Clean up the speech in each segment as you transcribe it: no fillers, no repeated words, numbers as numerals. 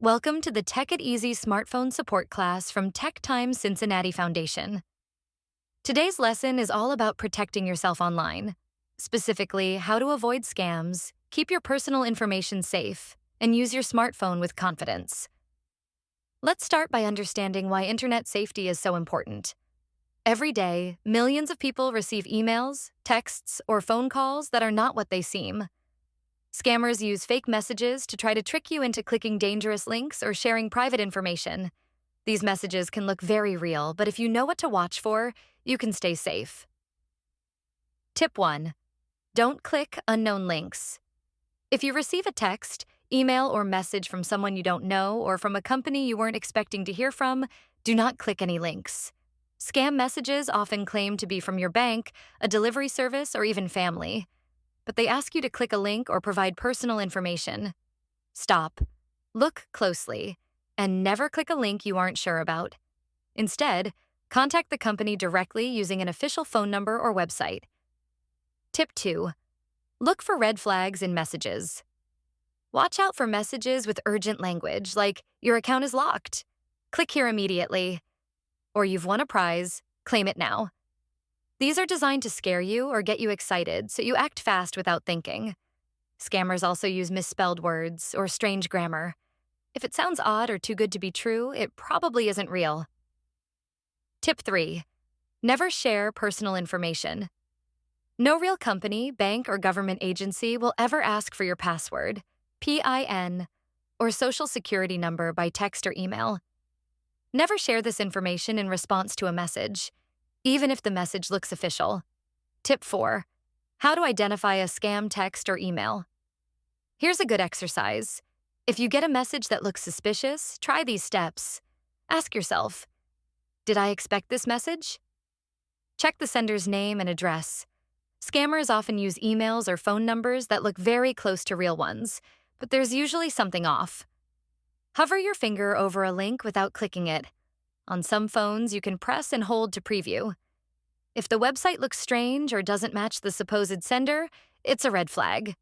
Welcome to the Tech It Easy smartphone support class from Tech Time's Cincinnati Foundation. Today's lesson is all about protecting yourself online, specifically how to avoid scams, keep your personal information safe, and use your smartphone with confidence. Let's start by understanding why internet safety is so important. Every day, millions of people receive emails, texts, or phone calls that are not what they seem. Scammers use fake messages to try to trick you into clicking dangerous links or sharing private information. These messages can look very real, but if you know what to watch for, you can stay safe. Tip 1. Don't click unknown links. If you receive a text, email, or message from someone you don't know or from a company you weren't expecting to hear from, do not click any links. Scam messages often claim to be from your bank, a delivery service, or even family, but they ask you to click a link or provide personal information. Stop, look closely, and never click a link you aren't sure about. Instead, contact the company directly using an official phone number or website. Tip 2. Look for red flags in messages. Watch out for messages with urgent language like, "Your account is locked. Click here immediately." Or, "You've won a prize. Claim it now." These are designed to scare you or get you excited, so you act fast without thinking. Scammers also use misspelled words or strange grammar. If it sounds odd or too good to be true, it probably isn't real. Tip 3. Never share personal information. No real company, bank, or government agency will ever ask for your password, PIN, or social security number by text or email. Never share this information in response to a message, even if the message looks official. Tip 4. How to identify a scam text or email. Here's a good exercise. If you get a message that looks suspicious, try these steps. Ask yourself, did I expect this message? Check the sender's name and address. Scammers often use emails or phone numbers that look very close to real ones, but there's usually something off. Hover your finger over a link without clicking it. On some phones, you can press and hold to preview. If the website looks strange or doesn't match the supposed sender, it's a red flag.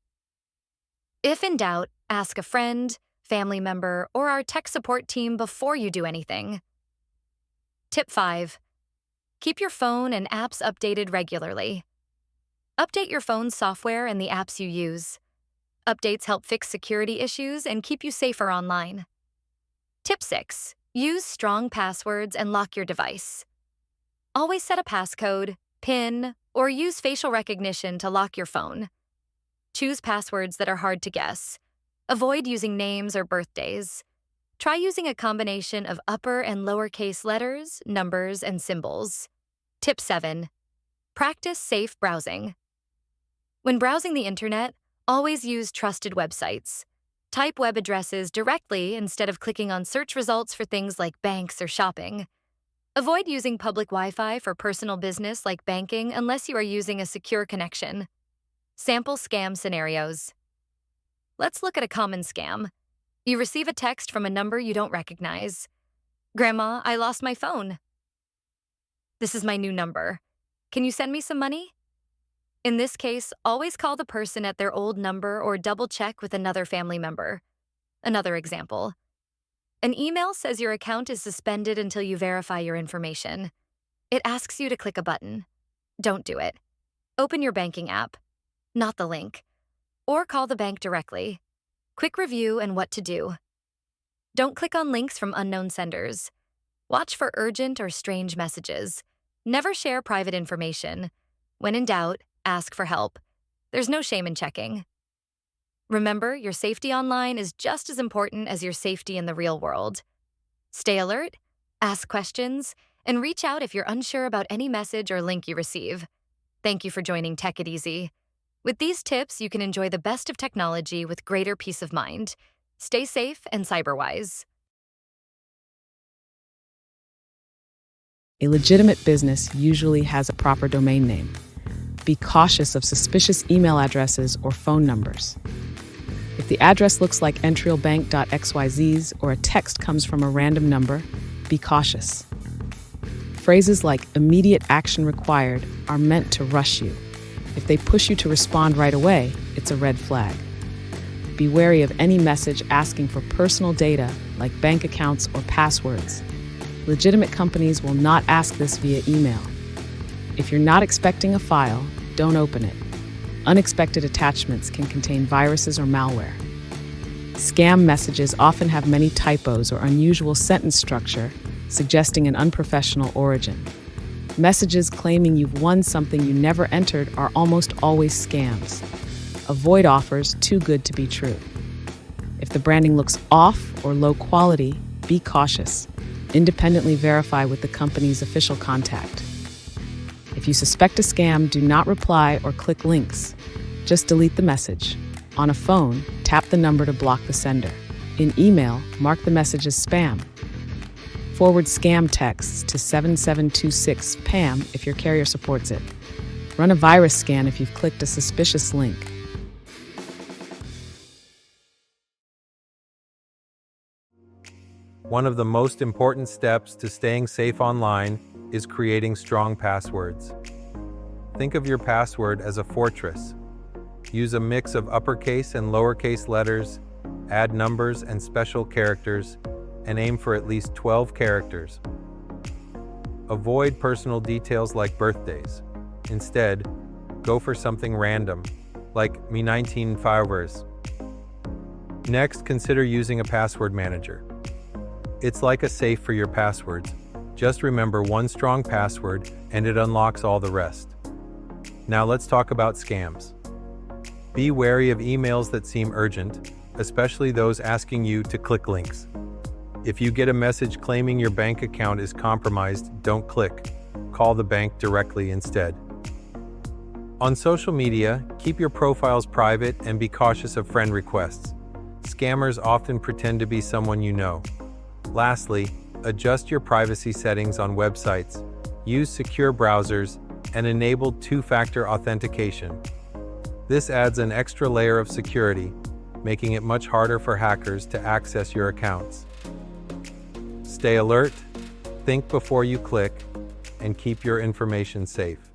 If in doubt, ask a friend, family member, or our tech support team before you do anything. Tip 5. Keep your phone and apps updated regularly. Update your phone's software and the apps you use. Updates help fix security issues and keep you safer online. Tip 6. Use strong passwords and lock your device. Always set a passcode, PIN, or use facial recognition to lock your phone. Choose passwords that are hard to guess. Avoid using names or birthdays. Try using a combination of upper and lowercase letters, numbers, and symbols. Tip 7. Practice safe browsing. When browsing the internet, always use trusted websites. Type web addresses directly instead of clicking on search results for things like banks or shopping. Avoid using public Wi-Fi for personal business like banking unless you are using a secure connection. Sample scam scenarios. Let's look at a common scam. You receive a text from a number you don't recognize. "Grandma, I lost my phone." "This is my new number. Can you send me some money?" In this case, always call the person at their old number or double-check with another family member. Another example. An email says your account is suspended until you verify your information. It asks you to click a button. Don't do it. Open your banking app, not the link, or call the bank directly. Quick review and what to do. Don't click on links from unknown senders. Watch for urgent or strange messages. Never share private information. When in doubt, ask for help. There's no shame in checking. Remember, your safety online is just as important as your safety in the real world. Stay alert, ask questions, and reach out if you're unsure about any message or link you receive. Thank you for joining Tech It Easy. With these tips, you can enjoy the best of technology with greater peace of mind. Stay safe and cyberwise. A legitimate business usually has a proper domain name. Be cautious of suspicious email addresses or phone numbers. If the address looks like entrialbank.xyz's or a text comes from a random number, be cautious. Phrases like "immediate action required" are meant to rush you. If they push you to respond right away, it's a red flag. Be wary of any message asking for personal data like bank accounts or passwords. Legitimate companies will not ask this via email. If you're not expecting a file, don't open it. Unexpected attachments can contain viruses or malware. Scam messages often have many typos or unusual sentence structure, suggesting an unprofessional origin. Messages claiming you've won something you never entered are almost always scams. Avoid offers too good to be true. If the branding looks off or low quality, be cautious. Independently verify with the company's official contact. If you suspect a scam, do not reply or click links. Just delete the message. On a phone, tap the number to block the sender. In email, mark the message as spam. Forward scam texts to 7726 PAM if your carrier supports it. Run a virus scan if you've clicked a suspicious link. One of the most important steps to staying safe online is creating strong passwords. Think of your password as a fortress. Use a mix of uppercase and lowercase letters, add numbers and special characters, and aim for at least 12 characters. Avoid personal details like birthdays. Instead, go for something random, like me 19 Fivers. Next, consider using a password manager. It's like a safe for your passwords. Just remember one strong password and it unlocks all the rest. Now let's talk about scams. Be wary of emails that seem urgent, especially those asking you to click links. If you get a message claiming your bank account is compromised, don't click. Call the bank directly instead. On social media, keep your profiles private and be cautious of friend requests. Scammers often pretend to be someone you know. Lastly, adjust your privacy settings on websites, use secure browsers, and enable two-factor authentication. This adds an extra layer of security, making it much harder for hackers to access your accounts. Stay alert, think before you click, and keep your information safe.